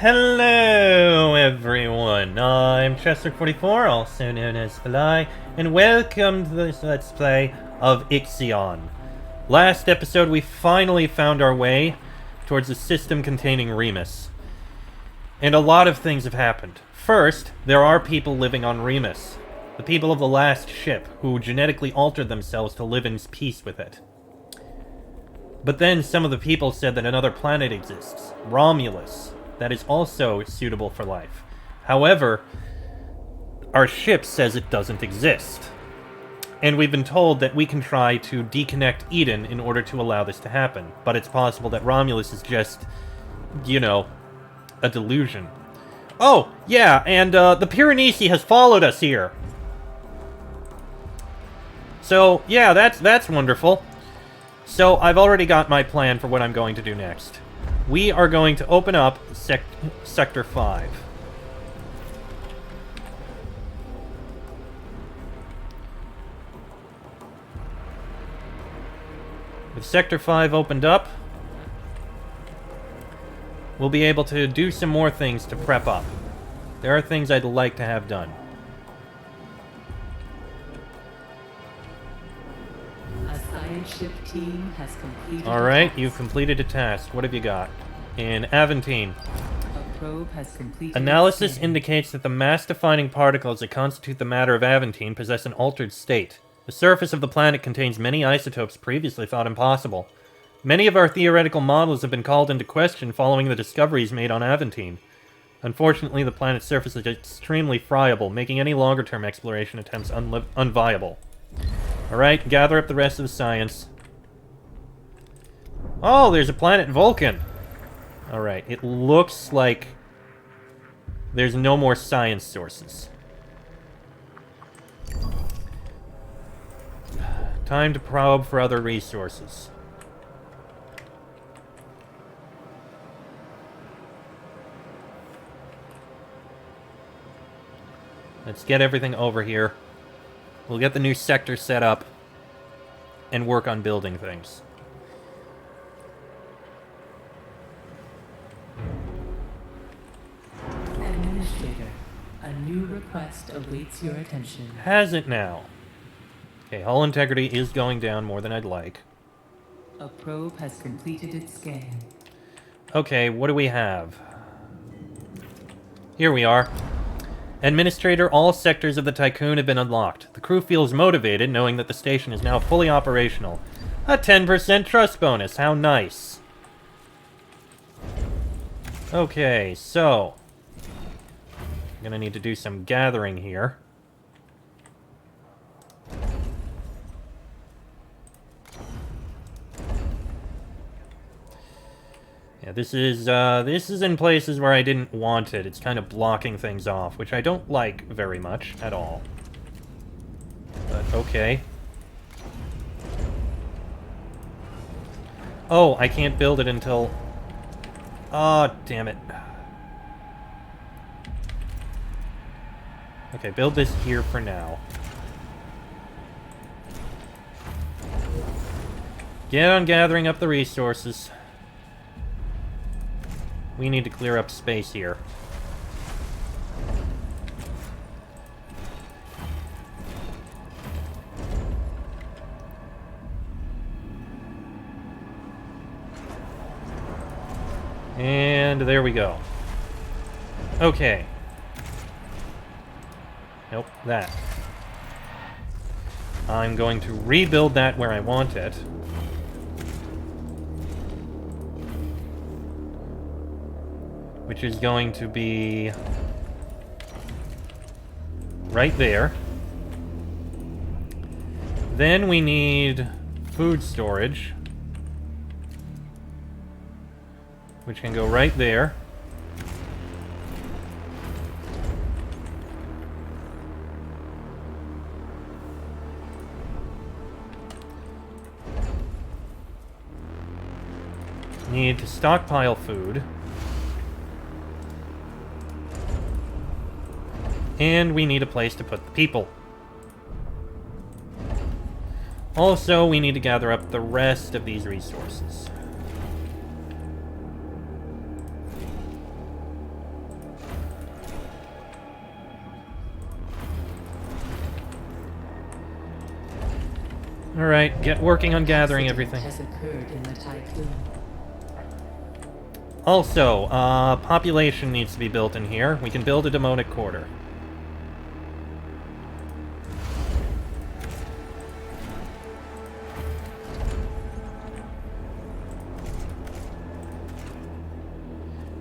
Hello everyone, I'm Chester44, also known as Fly, and welcome to this Let's Play of Ixion. Last episode we finally found our way towards a system containing Remus. And a lot of things have happened. First, there are people living on Remus. The people of the last ship, who genetically altered themselves to live in peace with it. But then some of the people said that another planet exists, Romulus, that is also suitable for life. However, our ship says it doesn't exist. And we've been told that we can try to deconnect Eden in order to allow this to happen. But it's possible that Romulus is just, you know, a delusion. Oh, yeah, and the Piranesi has followed us here. So, yeah, that's wonderful. So, I've already got my plan for what I'm going to do next. We are going to open up Sector 5. With Sector 5 opened up, we'll be able to do some more things to prep up. There are things I'd like to have done. Ship team has completed. Alright, you've completed a task. What have you got? In Aventine. A probe has completed. Analysis indicates that the mass-defining particles that constitute the matter of Aventine possess an altered state. The surface of the planet contains many isotopes previously thought impossible. Many of our theoretical models have been called into question following the discoveries made on Aventine. Unfortunately, the planet's surface is extremely friable, making any longer-term exploration attempts unviable. Alright, gather up the rest of the science. Oh, there's a planet Vulcan! Alright, it looks like there's no more science sources. Time to probe for other resources. Let's get everything over here. We'll get the new sector set up and work on building things. Administrator, a new request awaits your attention. Has it now? Okay, hull integrity is going down more than I'd like. A probe has completed its scan. Okay, what do we have? Here we are. Administrator, all sectors of the Tycoon have been unlocked. The crew feels motivated, knowing that the station is now fully operational. A 10% trust bonus, how nice. Okay, so I'm gonna need to do some gathering here. Yeah, this is in places where I didn't want it. It's kind of blocking things off, which I don't like very much at all. But okay. Oh, I can't build it until... Oh, damn it. Okay, build this here for now. Get on gathering up the resources. We need to clear up space here. And there we go. Okay. Nope, that. I'm going to rebuild that where I want it. Which is going to be right there. Then we need food storage, which can go right there. Need to stockpile food. And we need a place to put the people. Also, we need to gather up the rest of these resources. Alright, get working on gathering everything. Has occurred in the tycoon. Also, population needs to be built in here. We can build a demonic quarter.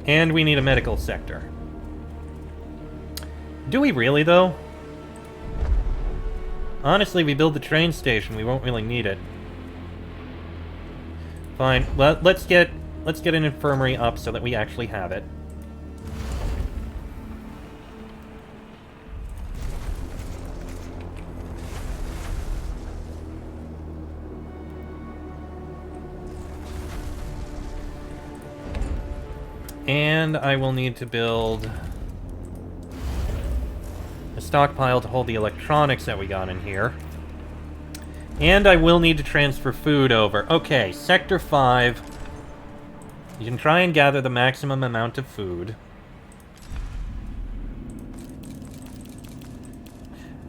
And we need a medical sector. Do we really, though? Honestly, we build the train station. We won't really need it. Fine. Let's get an infirmary up so that we actually have it. And I will need to build a stockpile to hold the electronics that we got in here. And I will need to transfer food over. Okay, Sector 5. You can try and gather the maximum amount of food.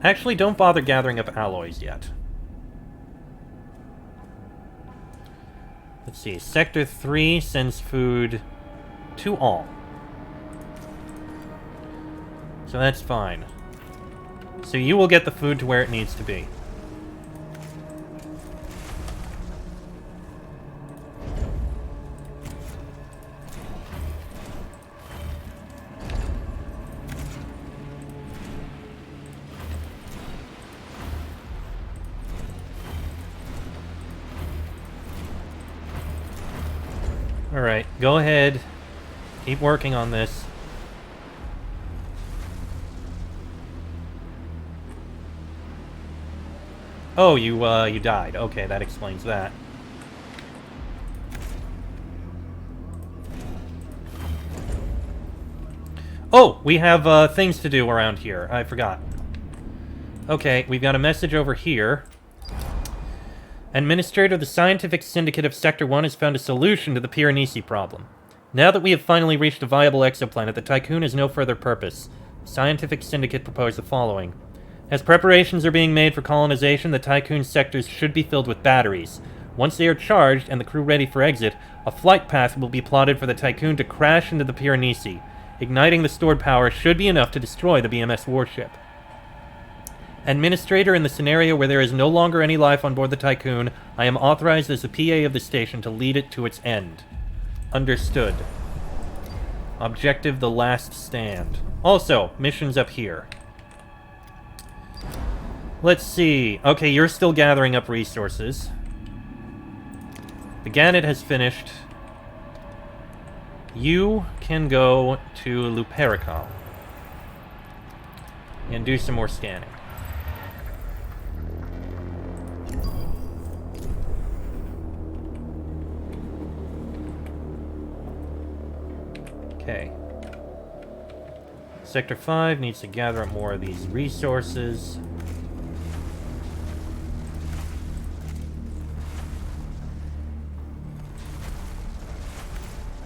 Actually, don't bother gathering up alloys yet. Let's see, Sector 3 sends food to all. So that's fine. So you will get the food to where it needs to be. Alright, go ahead. Keep working on this. Oh, you died. Okay, that explains that. Oh, we have things to do around here. I forgot. Okay, we've got a message over here. Administrator of the Scientific Syndicate of Sector 1 has found a solution to the Piranesi problem. Now that we have finally reached a viable exoplanet, the Tycoon has no further purpose. The Scientific Syndicate proposed the following. As preparations are being made for colonization, the Tycoon sectors should be filled with batteries. Once they are charged and the crew ready for exit, a flight path will be plotted for the Tycoon to crash into the Piranesi. Igniting the stored power should be enough to destroy the BMS warship. Administrator, in the scenario where there is no longer any life on board the Tycoon, I am authorized as the PA of the station to lead it to its end. Understood. Objective: the last stand. Also, missions up here. Let's see. Okay, you're still gathering up resources. The Gannet has finished. You can go to Lupericon and do some more scanning. Okay. Sector 5 needs to gather up more of these resources.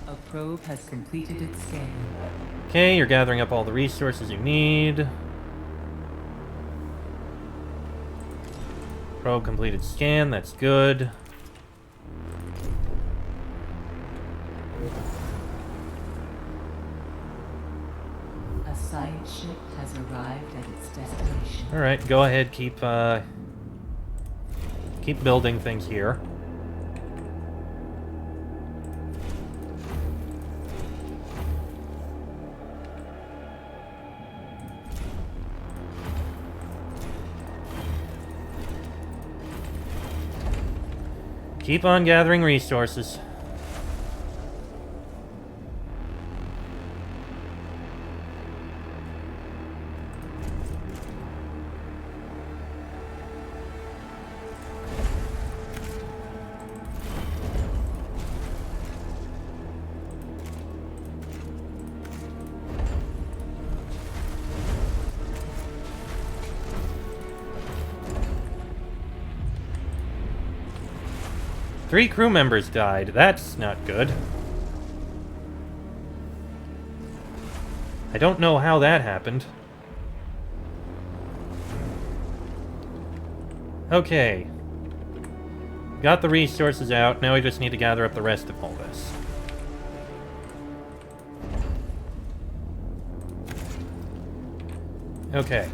A probe has completed its scan. Okay, you're gathering up all the resources you need. Probe completed scan, that's good. A science ship has arrived at its destination. Alright, go ahead, keep building things here. Keep on gathering resources. Three crew members died. That's not good. I don't know how that happened. Okay. Got the resources out, now we just need to gather up the rest of all this. Okay.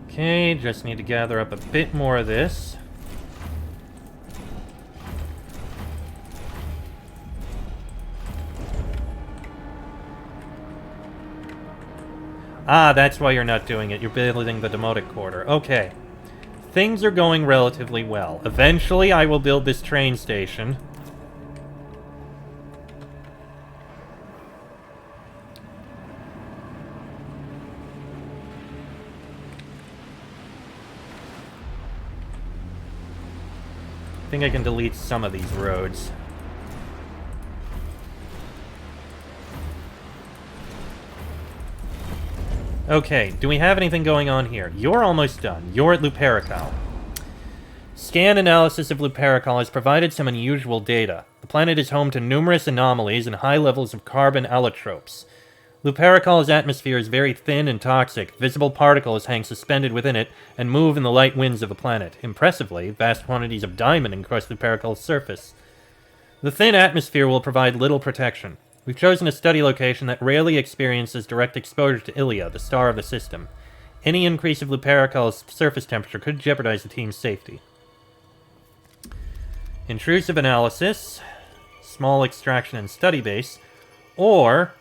Okay, just need to gather up a bit more of this. Ah, that's why you're not doing it. You're building the demotic quarter. Okay. Things are going relatively well. Eventually, I will build this train station. I think I can delete some of these roads. Okay, do we have anything going on here? You're almost done. You're at Lupercal. Scan analysis of Lupercal has provided some unusual data. The planet is home to numerous anomalies and high levels of carbon allotropes. Luperical's atmosphere is very thin and toxic. Visible particles hang suspended within it and move in the light winds of the planet. Impressively, vast quantities of diamond encrust Luperical's surface. The thin atmosphere will provide little protection. We've chosen a study location that rarely experiences direct exposure to Ilia, the star of the system. Any increase of Luperical's surface temperature could jeopardize the team's safety. Intrusive analysis, small extraction and study base, or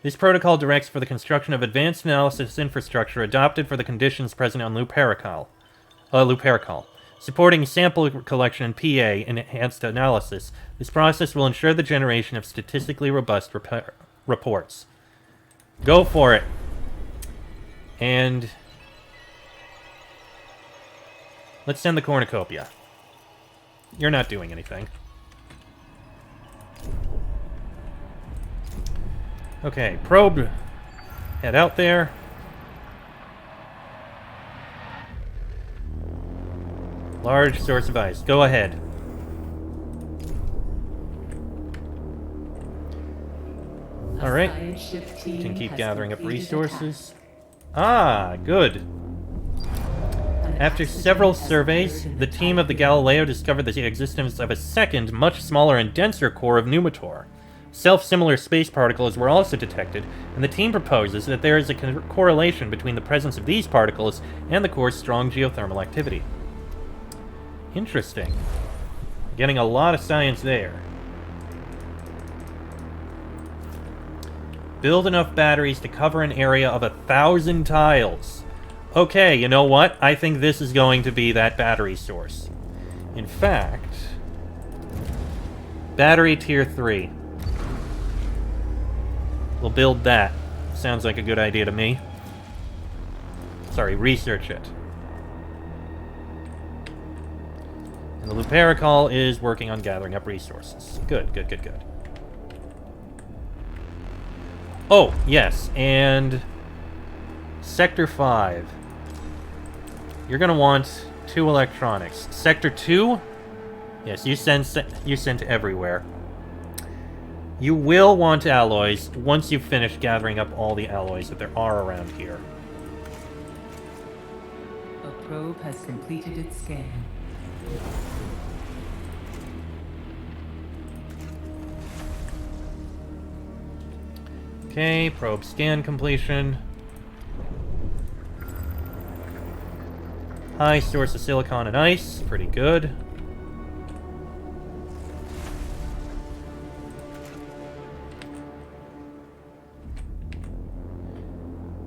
this protocol directs for the construction of advanced analysis infrastructure adopted for the conditions present on Lupercal, supporting sample collection and PA enhanced analysis. This process will ensure the generation of statistically robust reports. Go for it. And let's send the cornucopia. You're not doing anything. Okay, probe. Head out there. Large source of ice. Go ahead. Alright. Can keep gathering up resources. Ah, good. After several surveys, the team of the Galileo discovered the existence of a second, much smaller and denser core of Numitor. Self-similar space particles were also detected, and the team proposes that there is a correlation between the presence of these particles and the core's strong geothermal activity. Interesting. Getting a lot of science there. Build enough batteries to cover an area of 1,000 tiles. Okay, you know what? I think this is going to be that battery source. In fact, battery tier 3. We'll build that. Sounds like a good idea to me. Sorry, research it. And the Lupercal is working on gathering up resources. Good, good, good, good. Oh, yes, and Sector 5. You're gonna want 2 electronics. Sector 2? Yes, you sent everywhere. You will want alloys once you've finished gathering up all the alloys that there are around here. A probe has completed its scan. Okay, probe scan completion. High source of silicon and ice. Pretty good.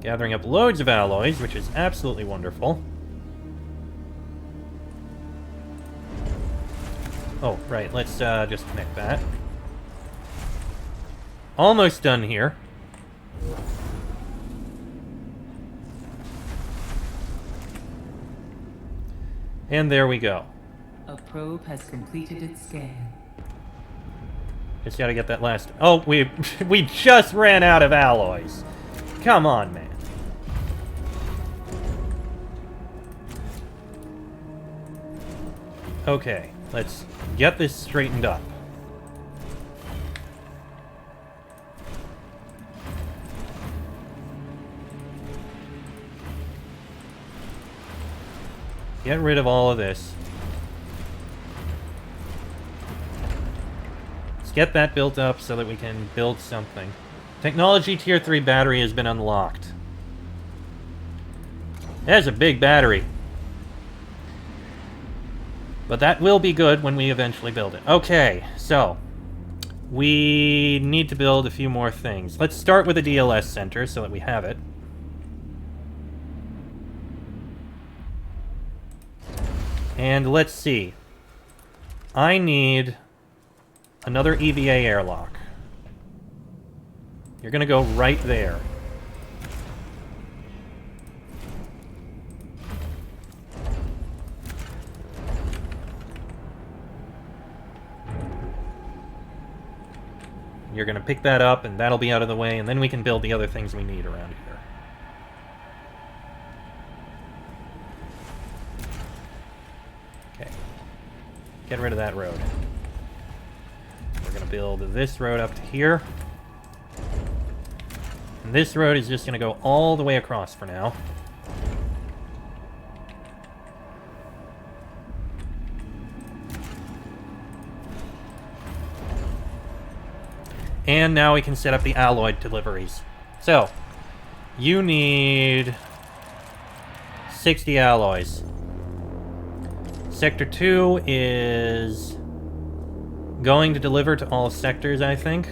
Gathering up loads of alloys, which is absolutely wonderful. Oh, right, let's just connect that. Almost done here. And there we go. A probe has completed its scan. Just gotta get that last... Oh, we just ran out of alloys. Come on, man. Okay. Let's get this straightened up. Get rid of all of this. Let's get that built up so that we can build something. Technology Tier 3 battery has been unlocked. There's a big battery. But that will be good when we eventually build it. Okay, so we need to build a few more things. Let's start with a DLS center so that we have it. And let's see. I need another EVA airlock. You're gonna go right there. You're gonna pick that up, and that'll be out of the way, and then we can build the other things we need around here. Okay. Get rid of that road. We're gonna build this road up to here. And this road is just gonna go all the way across for now. And now we can set up the alloy deliveries. So, you need 60 alloys. Sector 2 is going to deliver to all sectors, I think.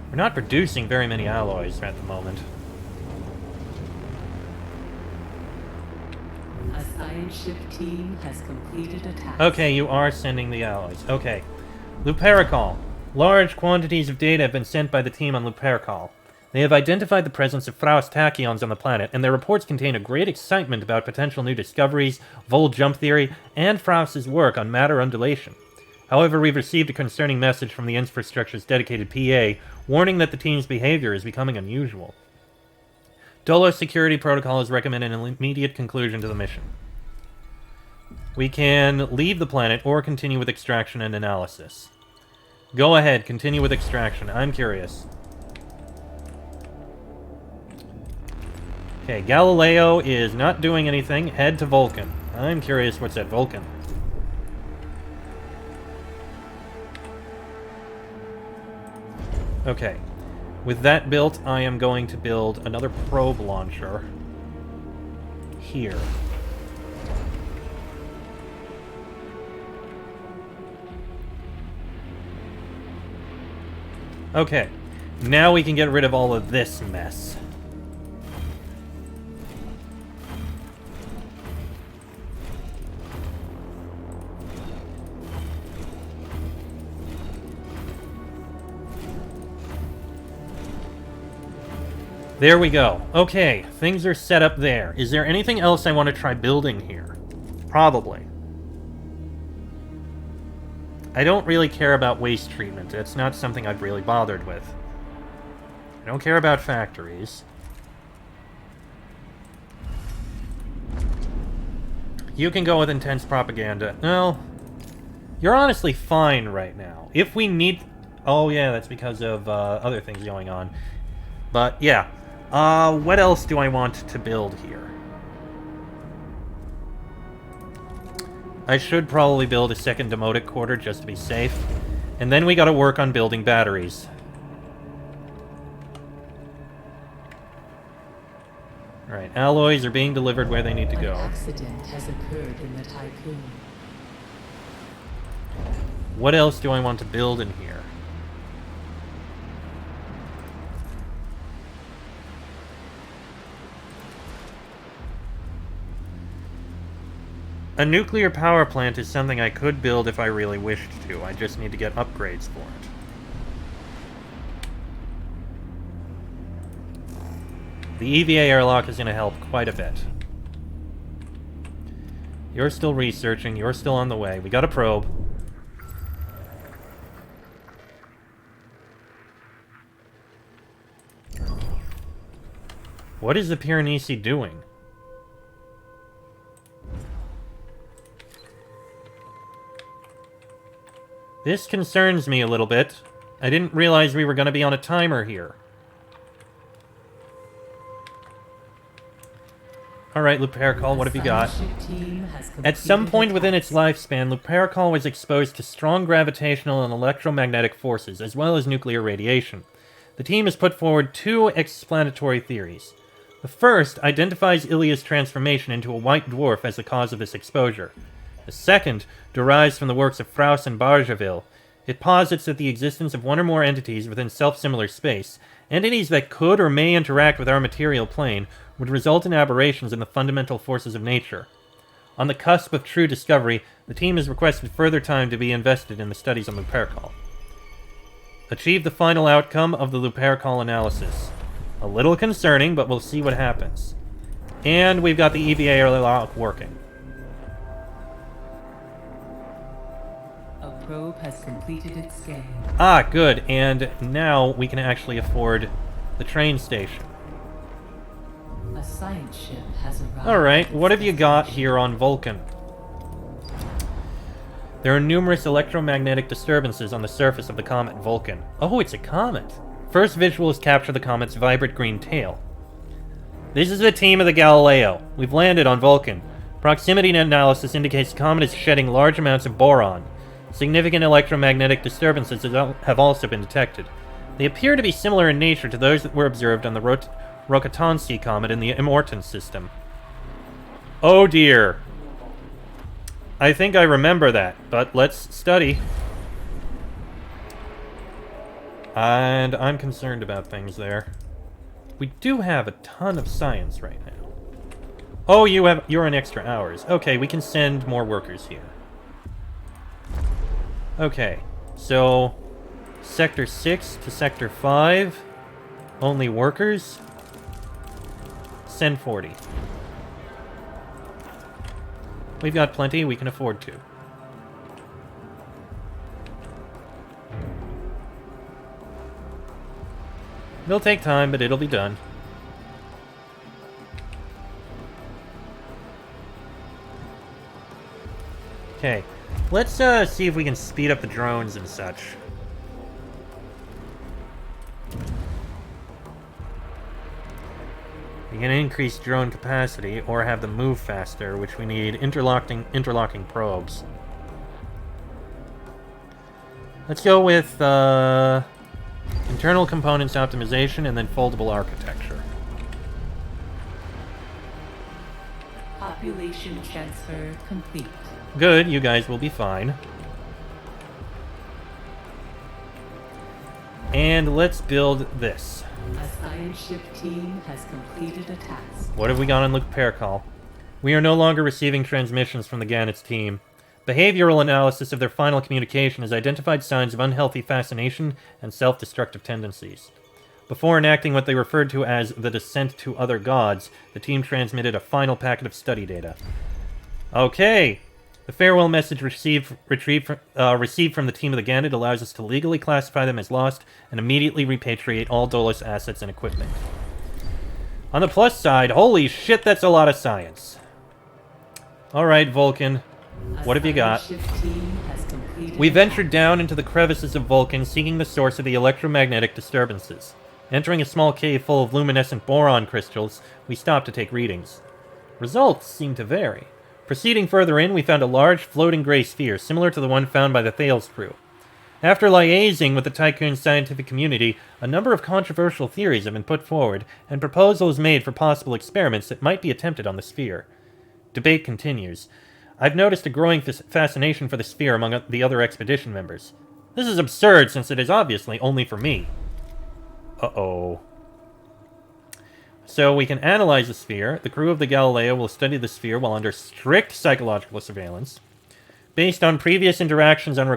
We're not producing very many alloys at the moment. A science ship team has completed a task. Okay, you are sending the alloys. Okay. Lupercal. Large quantities of data have been sent by the team on Lupercal. They have identified the presence of Faust tachyons on the planet, and their reports contain a great excitement about potential new discoveries, Vol jump theory, and Faust's work on matter undulation. However, we've received a concerning message from the infrastructure's dedicated PA, warning that the team's behavior is becoming unusual. Dolo Security Protocol has recommended an immediate conclusion to the mission. We can leave the planet or continue with extraction and analysis. Go ahead, continue with extraction. I'm curious. Okay, Galileo is not doing anything. Head to Vulcan. I'm curious what's at Vulcan. Okay. With that built, I am going to build another probe launcher here. Okay. Now we can get rid of all of this mess. There we go. Okay, things are set up there. Is there anything else I want to try building here? Probably. I don't really care about waste treatment. It's not something I've really bothered with. I don't care about factories. You can go with intense propaganda. No. You're honestly fine right now. If we need... Oh, yeah, that's because of other things going on. But, yeah. What else do I want to build here? I should probably build a second demotic quarter just to be safe. And then we gotta work on building batteries. Alright, alloys are being delivered where they need to go. An accident has occurred in the Tycoon. What else do I want to build in here? A nuclear power plant is something I could build if I really wished to. I just need to get upgrades for it. The EVA airlock is going to help quite a bit. You're still researching. You're still on the way. We got a probe. What is the Piranesi doing? This concerns me a little bit. I didn't realize we were going to be on a timer here. Alright, Lupercal, what have you got? At some point within its lifespan, Lupercal was exposed to strong gravitational and electromagnetic forces, as well as nuclear radiation. The team has put forward two explanatory theories. The first identifies Ilia's transformation into a white dwarf as the cause of this exposure. The second derives from the works of Frauss and Bargeville. It posits that the existence of one or more entities within self-similar space, entities that could or may interact with our material plane, would result in aberrations in the fundamental forces of nature. On the cusp of true discovery, the team has requested further time to be invested in the studies on Lupercal. Achieve the final outcome of the Lupercal analysis. A little concerning, but we'll see what happens. And we've got the EVA lock working. A probe has completed its scan. Ah, good. And now we can actually afford the train station. A science ship has arrived. Alright, what have you got here on Vulcan? There are numerous electromagnetic disturbances on the surface of the comet Vulcan. Oh, it's a comet. First visuals capture the comet's vibrant green tail. This is the team of the Galileo. We've landed on Vulcan. Proximity analysis indicates the comet is shedding large amounts of boron. Significant electromagnetic disturbances have also been detected. They appear to be similar in nature to those that were observed on the Rokitansky comet in the Immortan system. Oh dear. I think I remember that, but let's study. And I'm concerned about things there. We do have a ton of science right now. Oh, you're on extra hours. Okay, we can send more workers here. Okay, so Sector 6 to Sector 5. Only workers. Send 40. We've got plenty, we can afford to. It'll take time, but it'll be done. Okay, let's see if we can speed up the drones and such. We can increase drone capacity or have them move faster, which we need interlocking probes. Let's go with internal components optimization and then foldable architecture. Population transfer complete. Good, you guys will be fine. And let's build this. A science ship team has completed a task. What have we got on Lupercal? We are no longer receiving transmissions from the Gannett's team. Behavioral analysis of their final communication has identified signs of unhealthy fascination and self-destructive tendencies. Before enacting what they referred to as the descent to other gods, the team transmitted a final packet of study data. Okay! The farewell message received from the team of the Gannett allows us to legally classify them as lost and immediately repatriate all Dolus assets and equipment. On the plus side, holy shit, that's a lot of science. Alright, Vulcan. What have you got? We ventured down into the crevices of Vulcan, seeking the source of the electromagnetic disturbances. Entering a small cave full of luminescent boron crystals, we stopped to take readings. Results seem to vary. Proceeding further in, we found a large floating gray sphere, similar to the one found by the Thales crew. After liaising with the Tycoon scientific community, a number of controversial theories have been put forward, and proposals made for possible experiments that might be attempted on the sphere. Debate continues. I've noticed a growing fascination for the sphere among the other expedition members. This is absurd, since it is obviously only for me. Uh-oh. So we can analyze the sphere. The crew of the Galileo will study the sphere while under strict psychological surveillance. Based on previous interactions on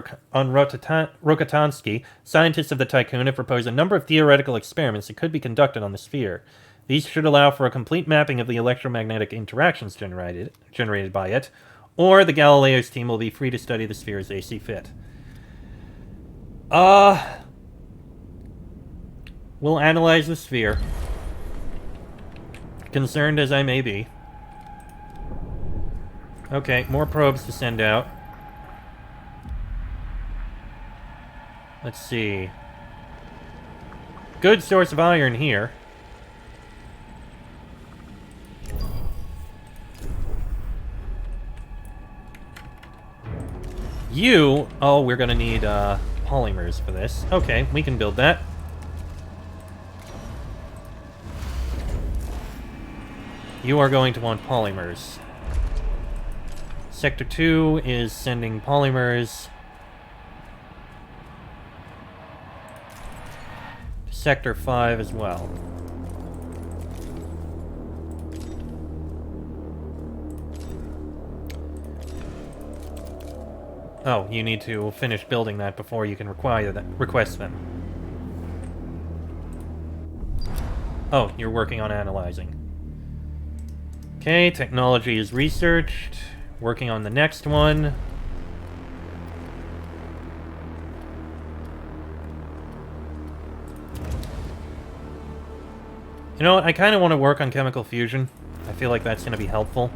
Rokitansky, scientists of the Tycoon have proposed a number of theoretical experiments that could be conducted on the sphere. These should allow for a complete mapping of the electromagnetic interactions generated by it, or the Galileo's team will be free to study the sphere as they see fit. We'll analyze the sphere. concerned as I may be. Okay, more probes to send out. Let's see. Good source of iron here. You... Oh, we're gonna need, polymers for this. Okay, we can build that. You are going to want polymers. Sector 2 is sending polymers. Sector 5 as well. Oh, you need to finish building that before you can request them. Oh, you're working on analyzing. Okay, technology is researched. Working on the next one. You know what? I kind of want to work on chemical fusion. I feel like that's going to be helpful.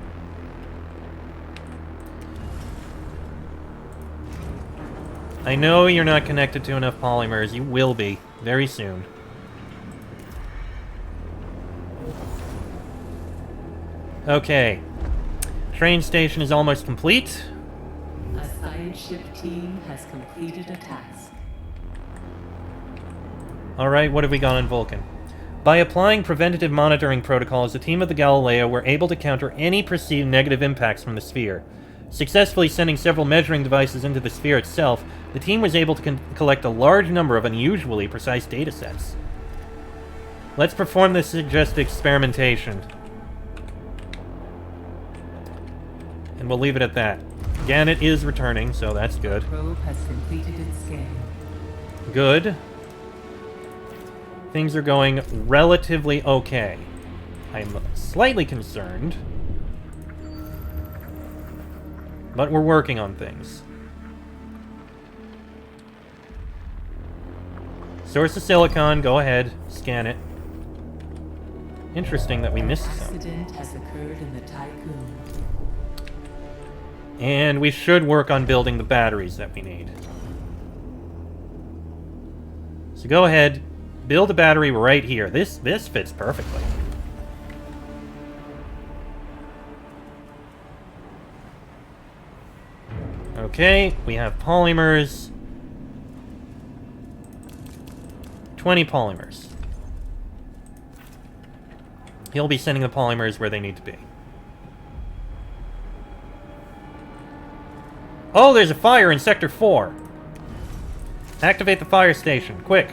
I know you're not connected to enough polymers. You will be very soon. Okay. Train station is almost complete. A science ship team has completed a task. Alright, what have we got on Vulcan? By applying preventative monitoring protocols, the team of the Galileo were able to counter any perceived negative impacts from the sphere. Successfully sending several measuring devices into the sphere itself, the team was able to collect a large number of unusually precise datasets. Let's perform this suggested experimentation. And we'll leave it at that. Gannett is returning, so that's good. The probe has completed its scan. Good. Things are going relatively okay. I'm slightly concerned. But we're working on things. Source of silicon, go ahead, scan it. Interesting that we missed some. An accident has occurred in the Tycoon. And we should work on building the batteries that we need. So go ahead, build a battery right here. This fits perfectly. Okay, we have polymers. 20 polymers. He'll be sending the polymers where they need to be. Oh, there's a fire in Sector 4. Activate the fire station, quick.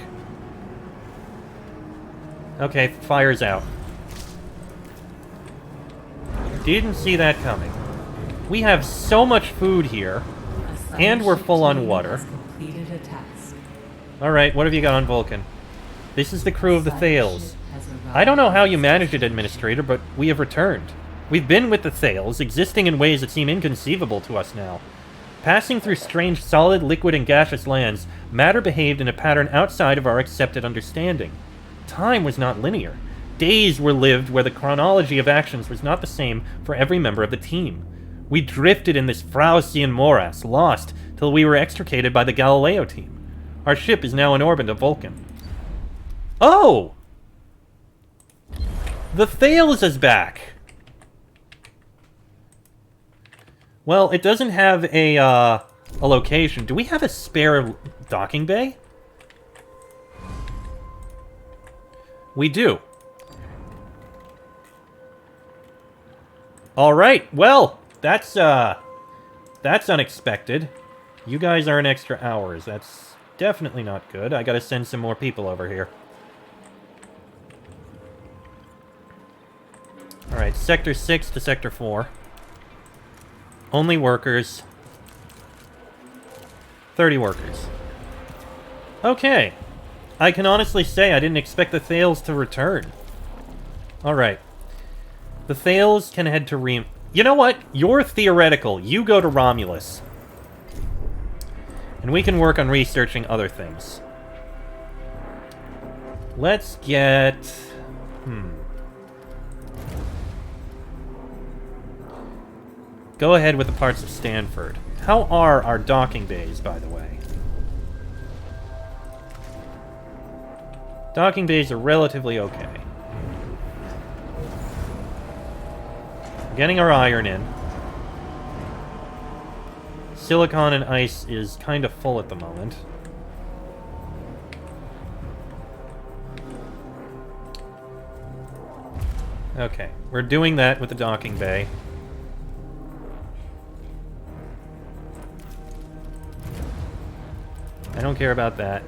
Okay, fire's out. Didn't see that coming. We have so much food here, and we're full on water. Alright, what have you got on Vulcan? This is the crew of the Thales. I don't know how you managed it, Administrator, but we have returned. We've been with the Thales, existing in ways that seem inconceivable to us now. Passing through strange solid, liquid, and gaseous lands, matter behaved in a pattern outside of our accepted understanding. Time was not linear. Days were lived where the chronology of actions was not the same for every member of the team. We drifted in this Frausian morass, lost, till we were extricated by the Galileo team. Our ship is now in orbit of Vulcan. Oh! The Thales is back! Well, it doesn't have a location. Do we have a spare docking bay? We do. Alright, well, that's unexpected. You guys are in extra hours. That's definitely not good. I gotta send some more people over here. Alright, Sector 6 to Sector 4. Only workers. 30 workers. Okay. I can honestly say I didn't expect the Thales to return. Alright. The Thales can head to You know what? You're theoretical. You go to Romulus. And we can work on researching other things. Let's get... go ahead with the parts of Stanford. How are our docking bays, by the way? Docking bays are relatively okay. Getting our iron in. Silicon and ice is kind of full at the moment. Okay, we're doing that with the docking bay. I don't care about that.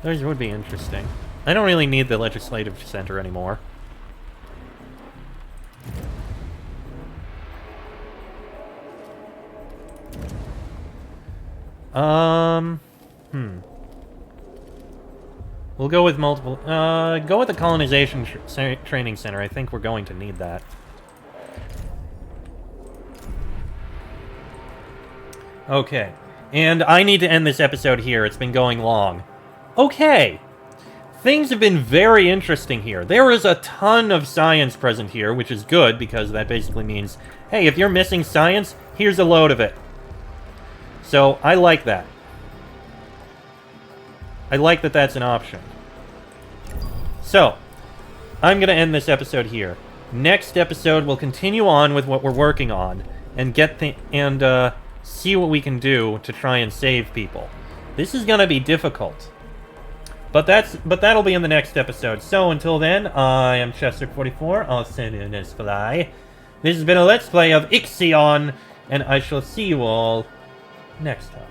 Those would be interesting. I don't really need the legislative center anymore. We'll go with multiple... go with the colonization training center. I think we're going to need that. Okay. And I need to end this episode here. It's been going long. Okay. Things have been very interesting here. There is a ton of science present here, which is good, because that basically means, hey, if you're missing science, here's a load of it. So, I like that. I like that that's an option. So, I'm going to end this episode here. Next episode, we'll continue on with what we're working on, and see what we can do to try and save people. This is going to be difficult. But that'll be in the next episode. So until then, I am Chester44, also known as Fly. This has been a Let's Play of Ixion, and I shall see you all next time.